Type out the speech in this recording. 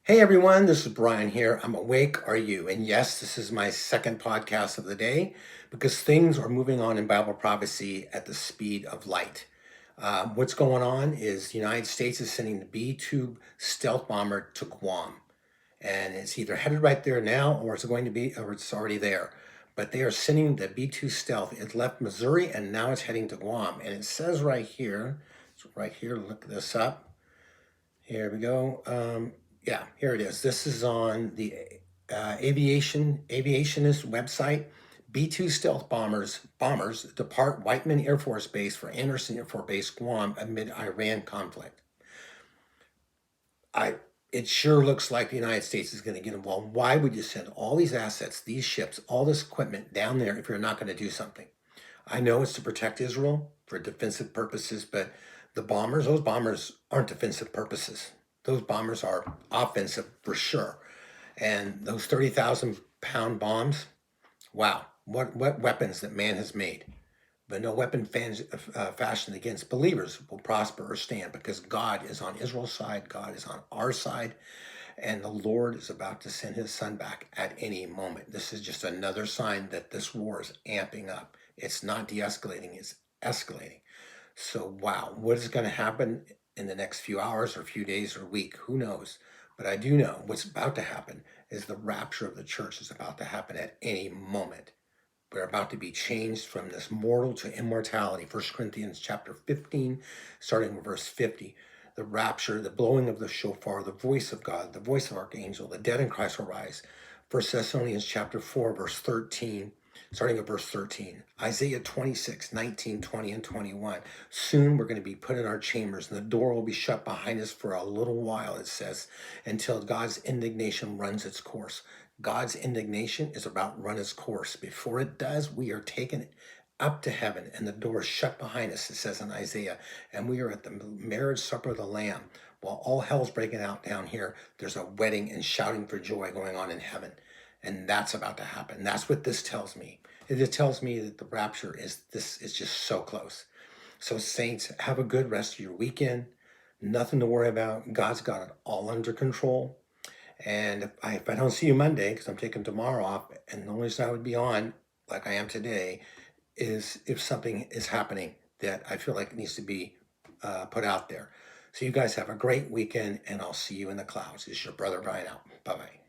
Hey everyone, this is Brian here. I'm awake. Are you? And yes, this is my second podcast of the day because things are moving on in Bible prophecy at the speed of light. What's going on is the United States is sending the B-2 stealth bomber to Guam, and it's either headed right there now, or it's going to be, or it's already there. But they are sending the B-2 stealth. It left Missouri and now it's heading to Guam. And it says right here, it's right here. Look this up. Here we go. Yeah, here it is. This is on the aviationist website. B-2 stealth bombers depart Whiteman Air Force Base for Anderson Air Force Base, Guam, amid Iran conflict. It sure looks like the United States is going to get involved. Why would you send all these assets, these ships, all this equipment down there if you're not going to do something? I know it's to protect Israel for defensive purposes, but those bombers aren't defensive purposes. Those bombers are offensive for sure. And those 30,000-pound bombs, wow, what weapons that man has made. But no weapon fashioned against believers will prosper or stand, because God is on Israel's side, God is on our side, and the Lord is about to send his son back at any moment. This is just another sign that this war is amping up. It's not de-escalating, it's escalating. So wow, what is going to happen in the next few hours or few days or week? Who knows? But I do know what's about to happen is the rapture of the church is about to happen at any moment. We're about to be changed from this mortal to immortality. 1 Corinthians chapter 15, starting with verse 50. The rapture, the blowing of the shofar, the voice of God, the voice of archangel, the dead in Christ will rise. 1 Thessalonians chapter 4, verse 13, starting at verse 13. Isaiah 26, 19, 20, and 21. Soon we're going to be put in our chambers, and the door will be shut behind us for a little while, it says, until God's indignation runs its course. God's indignation is about to run its course. Before it does, we are taken up to heaven, and the door is shut behind us, it says in Isaiah, and we are at the marriage supper of the Lamb. While all hell's breaking out down here, there's a wedding and shouting for joy going on in heaven. And that's about to happen. That's what this tells me. It just tells me that the rapture is just so close. So saints, have a good rest of your weekend. Nothing to worry about. God's got it all under control. And if I don't see you Monday, because I'm taking tomorrow off, and the only reason I would be on, like I am today, is if something is happening that I feel like needs to be put out there. So you guys have a great weekend, and I'll see you in the clouds. This is your brother Brian out. Bye-bye.